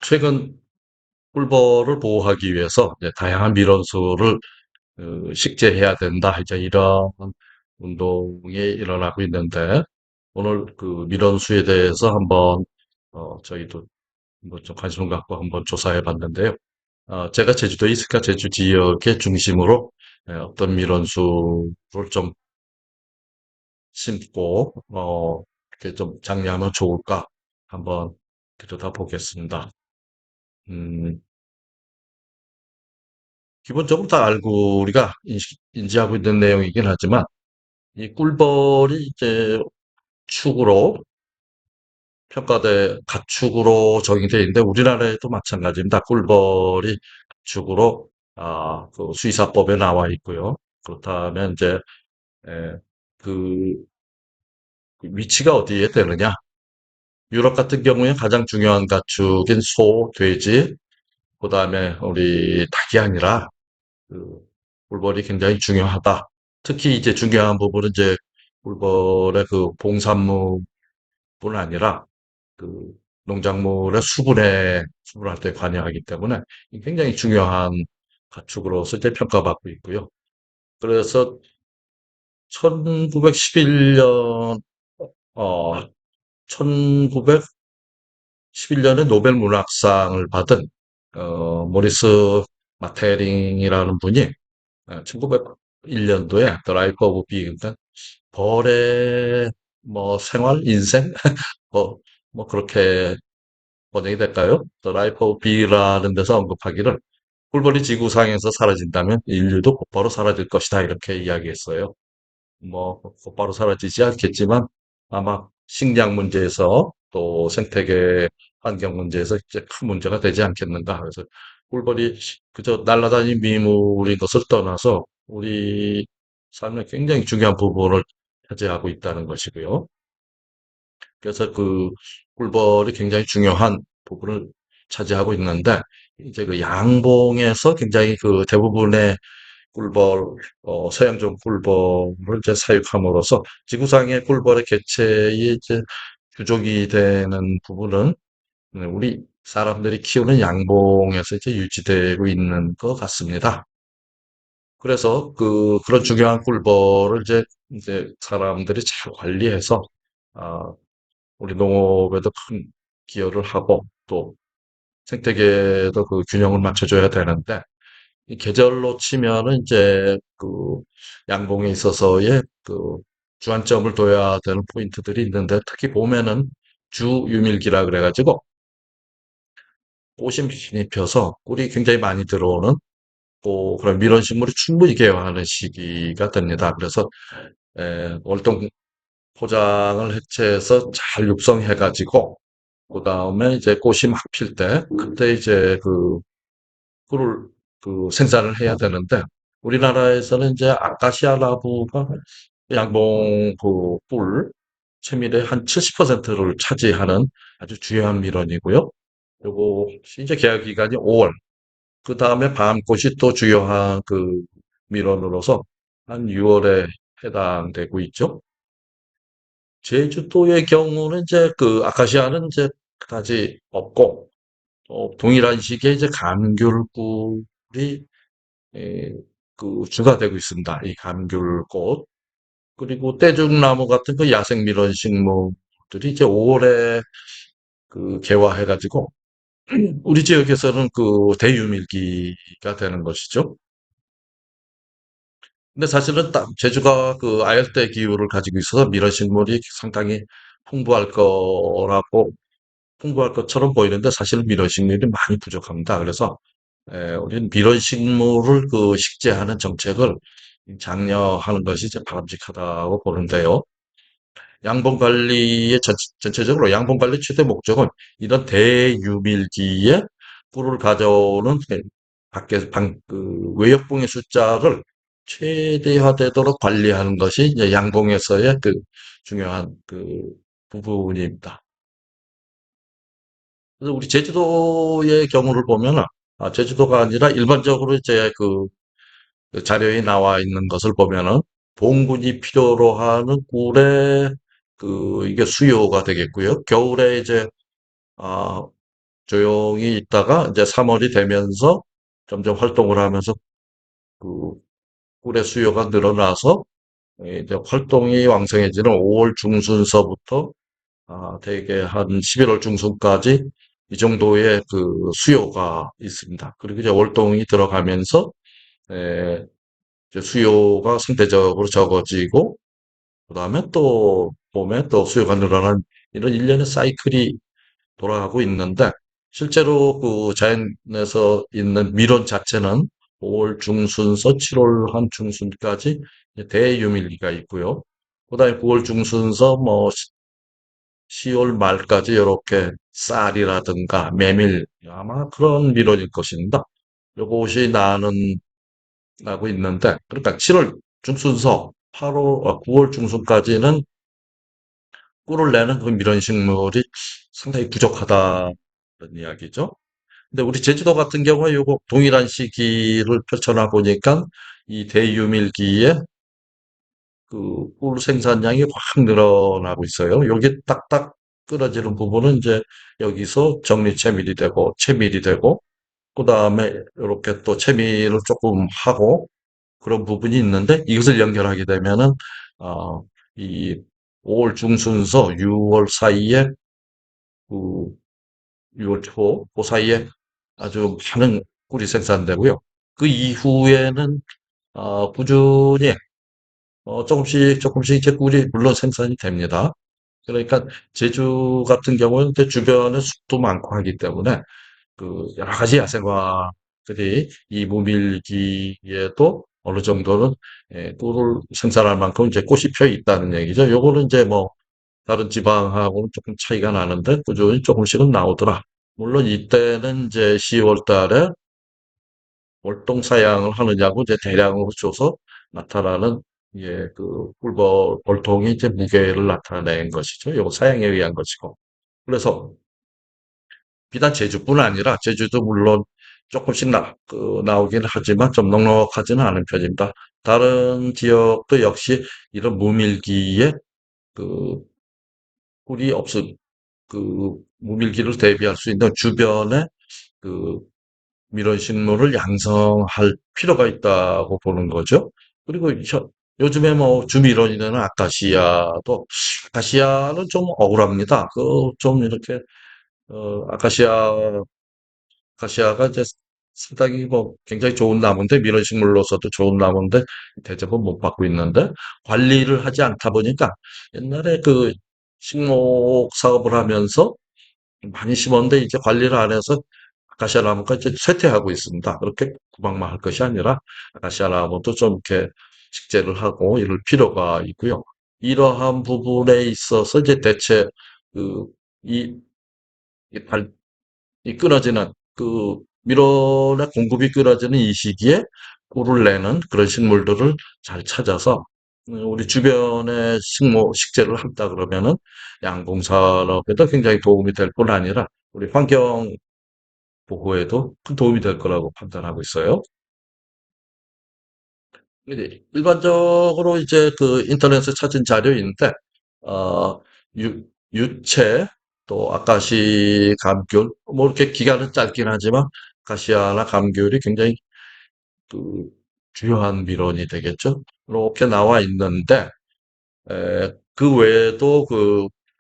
최근 꿀벌을 보호하기 위해서 이제 다양한 밀원수를 식재해야 된다. 이제 이런 운동이 일어나고 있는데 오늘 그 밀원수에 대해서 한번 저희도 뭐좀 관심을 갖고 한번 조사해 봤는데요. 제가 제주도에 있으니까 제주 지역의 중심으로 어떤 밀원수를 좀 심고 이렇게 좀 장려하면 좋을까 한번 들여다보겠습니다. 음, 기본적으로 다 알고 우리가 인지하고 있는 내용이긴 하지만 이 꿀벌이 이제 축으로 평가돼 가축으로 적용되어 있는데 우리나라에도 마찬가지입니다. 꿀벌이 가축으로 그 수의사법에 나와 있고요. 그렇다면 이제 에, 그 위치가 어디에 되느냐? 유럽 같은 경우에 가장 중요한 가축인 소, 돼지, 그다음에 우리 닭이 아니라 그 꿀벌이 굉장히 중요하다. 특히 이제 중요한 부분은 이제 꿀벌의 그 봉산물뿐 아니라 그 농작물의 수분할 때 관여하기 때문에 굉장히 중요한 가축으로서 이제 평가받고 있고요. 그래서 1911년 어 1911년에 노벨 문학상을 받은 모리스 마테링이라는 분이 1901년도에 The Life of Bee, 그러니까 벌의 뭐 생활, 인생, 뭐, 뭐 그렇게 번역이 될까요? The Life of Bee라는 데서 언급하기를 꿀벌이 지구상에서 사라진다면 인류도 곧바로 사라질 것이다 이렇게 이야기했어요. 뭐 곧바로 사라지지 않겠지만 아마 식량 문제에서 또 생태계 환경 문제에서 이제 큰 문제가 되지 않겠는가. 그래서 꿀벌이 그저 날아다니는 미물인 것을 떠나서 우리 삶에 굉장히 중요한 부분을 차지하고 있다는 것이고요. 그래서 그 꿀벌이 굉장히 중요한 부분을 차지하고 있는데 이제 그 양봉에서 굉장히 그 대부분의 꿀벌, 서양종 꿀벌을 이제 사육함으로써 지구상의 꿀벌의 개체의 이제 주족이 되는 부분은 우리 사람들이 키우는 양봉에서 이제 유지되고 있는 것 같습니다. 그래서 그런 중요한 꿀벌을 이제 사람들이 잘 관리해서, 아, 우리 농업에도 큰 기여를 하고 또 생태계에도 그 균형을 맞춰줘야 되는데 이 계절로 치면은 이제 그 양봉에 있어서의 그 주안점을 둬야 되는 포인트들이 있는데 특히 봄에는 주유밀기라 그래가지고 꽃이 많이 펴서 꿀이 굉장히 많이 들어오는 또 그런 밀원식물이 충분히 개화하는 시기가 됩니다. 그래서 월동 포장을 해체해서 잘 육성해가지고 그 다음에 이제 꽃이 막 필 때 그때 이제 그 꿀을 그 생산을 해야 되는데 우리나라에서는 이제 아카시아 나무가 양봉 그 꿀 채밀의 한 70%를 차지하는 아주 중요한 밀원이고요. 그리고 이제 계약 기간이 5월. 그 다음에 밤꽃이 또 주요한 그 밀원으로서 한 6월에 해당되고 있죠. 제주도의 경우는 이제 그 아카시아는 이제 그다지 없고 동일한 시기에 이제 감귤꿀이 예, 그 주가 되고 있습니다. 이 감귤꽃 그리고 떼죽나무 같은 그 야생 밀원 식물들이 이제 5월에 그 개화해가지고 우리 지역에서는 그 대유밀기가 되는 것이죠. 근데 사실은 제주가 그 아열대 기후를 가지고 있어서 밀원 식물이 상당히 풍부할 거라고 풍부할 것처럼 보이는데 사실은 밀원 식물이 많이 부족합니다. 그래서 우리는 밀원 식물을 그 식재하는 정책을 장려하는 것이 이제 바람직하다고 보는데요. 양봉 관리의 전체적으로 양봉 관리 최대 목적은 이런 대유밀기에 꿀을 가져오는 그 외역봉의 숫자를 최대화되도록 관리하는 것이 이제 양봉에서의 그 중요한 그 부분입니다. 그래서 우리 제주도의 경우를 보면은 제주도가 아니라 일반적으로 이제 그 자료에 나와 있는 것을 보면은 봉군이 필요로 하는 꿀의 그 이게 수요가 되겠고요. 겨울에 이제 아, 조용히 있다가 이제 3월이 되면서 점점 활동을 하면서 그 꿀의 수요가 늘어나서 이제 활동이 왕성해지는 5월 중순서부터 대개 한 11월 중순까지 이 정도의 그 수요가 있습니다. 그리고 이제 월동이 들어가면서 에, 이제 수요가 상대적으로 적어지고 그다음에 또 봄에 또 수요가 늘어난 이런 일련의 사이클이 돌아가고 있는데 실제로 그 자연에서 있는 미론 자체는 5월 중순서 7월 한 중순까지 대유밀기가 있고요. 그다음에 9월 중순서 뭐 10월 말까지 이렇게 쌀이라든가 메밀 아마 그런 미론일 것입니다. 요것이 나고 있는데 그러니까 7월 중순서 9월 중순까지는 꿀을 내는 그 밀원식물이 상당히 부족하다는 이야기죠. 근데 우리 제주도 같은 경우에 요거 동일한 시기를 펼쳐나 보니까 이 대유밀기에 그 꿀 생산량이 확 늘어나고 있어요. 여기 딱딱 끊어지는 부분은 이제 여기서 정리 채밀이 되고 채밀이 되고 그다음에 이렇게 또 채밀을 조금 하고 그런 부분이 있는데 이것을 연결하게 되면은 어, 이 5월 중순서 6월 사이에 그 6월 초, 그 사이에 아주 많은 꿀이 생산되고요. 그 이후에는 꾸준히 조금씩 조금씩 이제 꿀이 물론 생산이 됩니다. 그러니까 제주 같은 경우는 그 주변에 숲도 많고 하기 때문에 그 여러 가지 야생화들이 이 무밀기에도 어느 정도는 꿀을 생산할 만큼 이제 꽃이 펴 있다는 얘기죠. 요거는 이제 뭐 다른 지방하고는 조금 차이가 나는데 꾸준히 조금씩은 나오더라. 물론 이때는 이제 10월 달에 월동 사양을 하느냐고 이제 대량으로 줘서 나타나는 그 꿀벌 벌통이 이제 무게를 나타낸 것이죠. 요거 사양에 의한 것이고. 그래서 비단 제주뿐 아니라 제주도 물론 조금씩 나오긴 하지만 좀 넉넉하지는 않은 편입니다. 다른 지역도 역시 이런 무밀기에 그 꿀이 없을 그 무밀기를 대비할 수 있는 주변에 그 밀원식물을 양성할 필요가 있다고 보는 거죠. 그리고 요즘에 뭐 주밀원이 되는 아카시아는 좀 억울합니다. 그 좀 이렇게 아카시아가 이제 상당히 뭐 굉장히 좋은 나무인데 밀원식물로서도 좋은 나무인데 대접은 못 받고 있는데 관리를 하지 않다 보니까 옛날에 그 식목 사업을 하면서 많이 심었는데 이제 관리를 안 해서 아카시아 나무가 이제 쇠퇴하고 있습니다. 그렇게 구박만 할 것이 아니라 아카시아 나무도 좀 이렇게 식재를 하고 이럴 필요가 있고요. 이러한 부분에 있어서 이제 대체 그, 이, 이 발, 이 끊어지는 그 밀원의 공급이 끊어지는 이 시기에 꿀을 내는 그런 식물들을 잘 찾아서 우리 주변에 식재를 한다 그러면은 양봉산업에도 굉장히 도움이 될 뿐 아니라 우리 환경 보호에도 큰 도움이 될 거라고 판단하고 있어요. 일반적으로 이제 그 인터넷에 찾은 자료인데, 어, 유채, 또 아카시 감귤, 뭐 이렇게 기간은 짧긴 하지만, 아카시아나 감귤이 굉장히 그 주요한 밀원이 되겠죠. 이렇게 나와 있는데, 그 외에도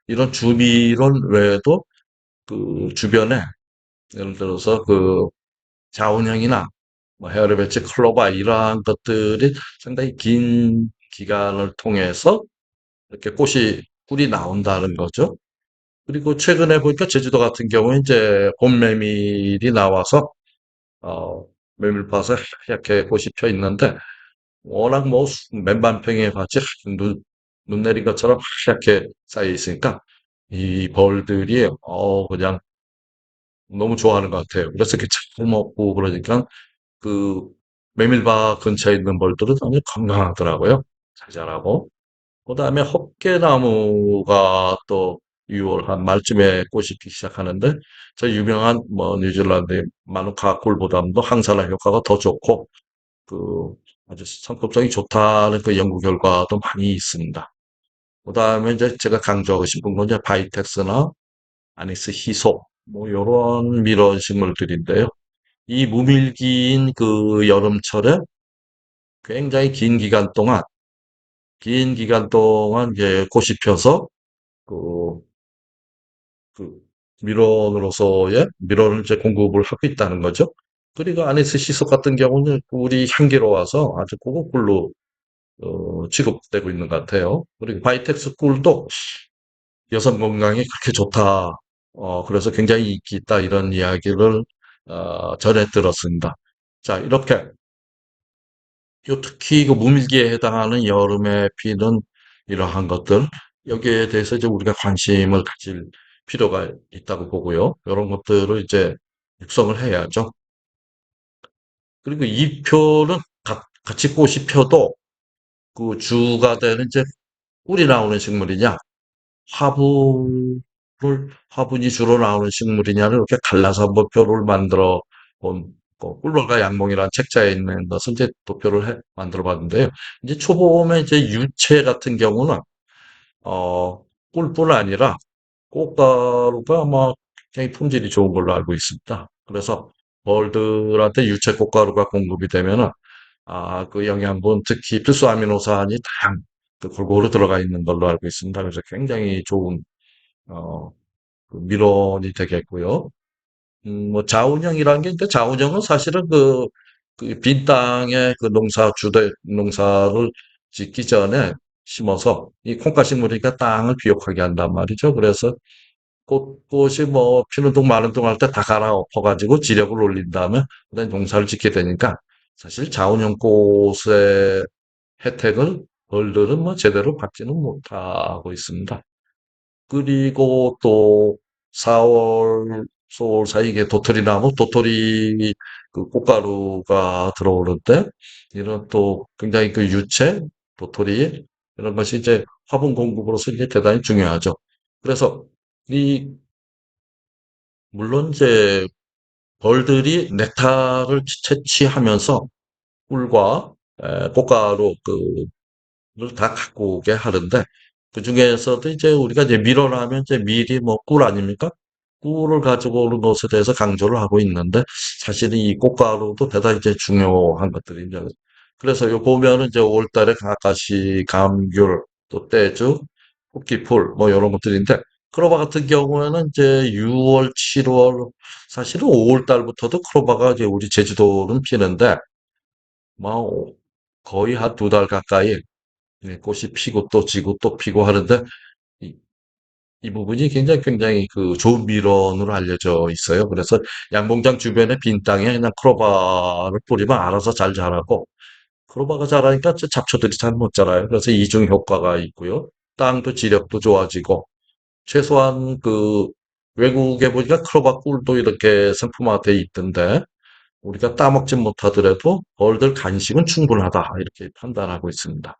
이런 주밀원 외에도 그 주변에 예를 들어서 그 자운형이나 뭐 헤어리베치 클로바 이러한 것들이 상당히 긴 기간을 통해서 이렇게 꿀이 나온다는 거죠. 그리고 최근에 보니까 제주도 같은 경우에 이제 봄메밀이 나와서 어, 메밀밭에 하얗게 꽃이 펴 있는데 워낙 뭐 맨반평에 같이 눈 내린 것처럼 하얗게 쌓여 있으니까 이 벌들이 그냥 너무 좋아하는 것 같아요. 그래서 이렇게 잘 먹고 그러니까 그 메밀밭 근처에 있는 벌들은 상당히 건강하더라고요. 잘 자라고. 그다음에 헛개나무가 또 6월 한 말쯤에 꽃이 피기 시작하는데 저 유명한 뭐 뉴질랜드의 마누카 꿀보다도 항산화 효과가 더 좋고 그 아주 상품성이 좋다는 그 연구 결과도 많이 있습니다. 그다음에 이제 제가 강조하고 싶은 건 이제 바이텍스나 아니스 희소 뭐, 요런 밀원 식물들인데요. 이 무밀기인 그 여름철에 굉장히 긴 기간 동안 이제 꽃이 펴서 그, 그 밀원으로서의 밀원을 이제 공급을 하고 있다는 거죠. 그리고 아니스 시소 같은 경우는 꿀이 향기로워서 아주 고급꿀로 취급되고 있는 것 같아요. 그리고 바이텍스 꿀도 여성 건강에 그렇게 좋다. 그래서 굉장히 인기 있다. 이런 이야기를 전해 들었습니다. 자, 이렇게 요 특히 그 무밀기에 해당하는 여름에 피는 이러한 것들 여기에 대해서 이제 우리가 관심을 가질 필요가 있다고 보고요. 이런 것들을 이제 육성을 해야죠. 그리고 이 표는 같이 꽃이 펴도 그 주가 되는 이제 꿀이 나오는 식물이냐, 화분이 주로 나오는 식물이냐를 이렇게 갈라서 한번 표를 만들어 본, 꿀벌과 양봉이라는 책자에 있는 것을 이제 도표를 만들어 봤는데요. 이제 초봄에 이제 유채 같은 경우는, 어, 꿀뿐 아니라 꽃가루가 아마 굉장히 품질이 좋은 걸로 알고 있습니다. 그래서 벌들한테 유채 꽃가루가 공급이 되면은, 그 영양분, 특히 필수 아미노산이 그 골고루 들어가 있는 걸로 알고 있습니다. 그래서 굉장히 좋은 어, 그 밀원이 되겠고요. 뭐 자운형이라는 게 있는데 자운형은 사실은 그빈 땅에 그 농사를 짓기 전에 심어서 이 콩가식물이니까 땅을 비옥하게 한단 말이죠. 그래서 꽃이 뭐 피는 동 마는 동 할 때 다 갈아엎어가지고 지력을 올린 다음에 그다음에 농사를 짓게 되니까 사실 자운형 꽃의 혜택을 벌들은 뭐 제대로 받지는 못하고 있습니다. 그리고 또 4월, 5월 사이 이게 도토리나무, 도토리 그 꽃가루가 들어오는 때 이런 또 굉장히 그 유채, 도토리 이런 것이 이제 화분 공급으로서 이제 대단히 중요하죠. 그래서 이 물론 이제 벌들이 넥타를 채취하면서 꿀과 꽃가루 를 다 갖고 오게 하는데 그 중에서도 이제 우리가 이제 밀어나면 이제 밀이 뭐 꿀 아닙니까? 꿀을 가지고 오는 것에 대해서 강조를 하고 있는데 사실은 이 꽃가루도 대단히 이제 중요한 것들이죠. 그래서 요 보면은 이제 5월 달에 가까시, 감귤, 또 떼죽, 호기풀 뭐 이런 것들인데 크로바 같은 경우에는 이제 6월, 7월 사실은 5월 달부터도 크로바가 이제 우리 제주도는 피는데 뭐 거의 한 2달 가까이 꽃이 피고 또 지고 또 피고 하는데 이, 이 부분이 굉장히 그 좋은 밀원으로 알려져 있어요. 그래서 양봉장 주변의 빈 땅에 그냥 크로바를 뿌리면 알아서 잘 자라고 크로바가 자라니까 잡초들이 잘 못 자라요. 그래서 이중 효과가 있고요. 땅도 지력도 좋아지고 최소한 그 외국에 보니까 크로바 꿀도 이렇게 상품화돼 있던데 우리가 따먹지 못하더라도 벌들 간식은 충분하다 이렇게 판단하고 있습니다.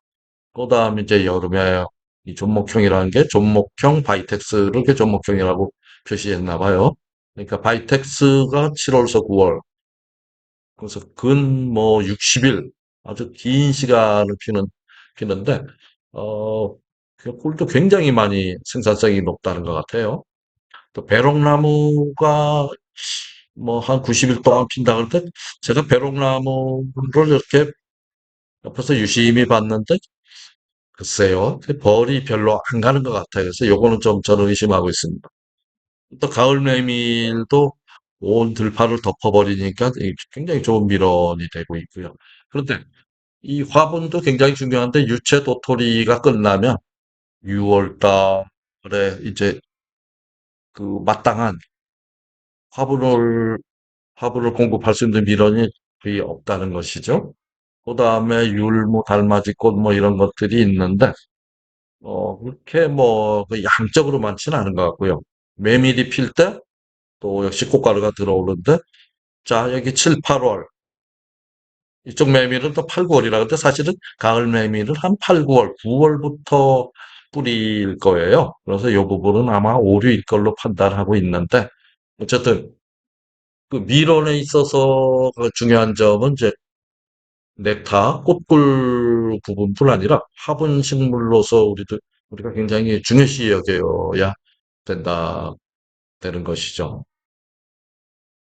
그다음에 이제 여름에 이 존목형이라는 게 존목형 바이텍스를 이렇게 존목형이라고 표시했나 봐요. 그러니까 바이텍스가 7월서 9월, 그래서 근 뭐 60일 아주 긴 시간을 피는데 그 꿀도 굉장히 많이 생산성이 높다는 것 같아요. 또 배롱나무가 뭐 한 90일 동안 핀다 그럴 때 제가 배롱나무를 이렇게 옆에서 유심히 봤는데 글쎄요. 그 벌이 별로 안 가는 것 같아요. 그래서 요거는 좀 저는 의심하고 있습니다. 또 가을 메밀도 온 들판을 덮어버리니까 굉장히 좋은 밀원이 되고 있고요. 그런데 이 화분도 굉장히 중요한데 유채 도토리가 끝나면 6월 달에 이제 그 마땅한 화분을 화분을 공급할 수 있는 밀원이 거의 없다는 것이죠. 그다음에 율무, 달맞이꽃 뭐 이런 것들이 있는데 그렇게 뭐, 그 양적으로 많지는 않은 것 같고요. 메밀이 필 때, 또 역시 꽃가루가 들어오는데, 자, 여기 7, 8월. 이쪽 메밀은 또 8, 9월이라. 근데 사실은 가을 메밀은 한 8, 9월, 9월부터 뿌릴 거예요. 그래서 이 부분은 아마 오류일 걸로 판단하고 있는데, 어쨌든, 그 밀원에 있어서 그 중요한 점은 이제 넥타, 꽃꿀 부분뿐 아니라 화분 식물로서 우리가 굉장히 중요시 여겨야 된다, 되는 것이죠.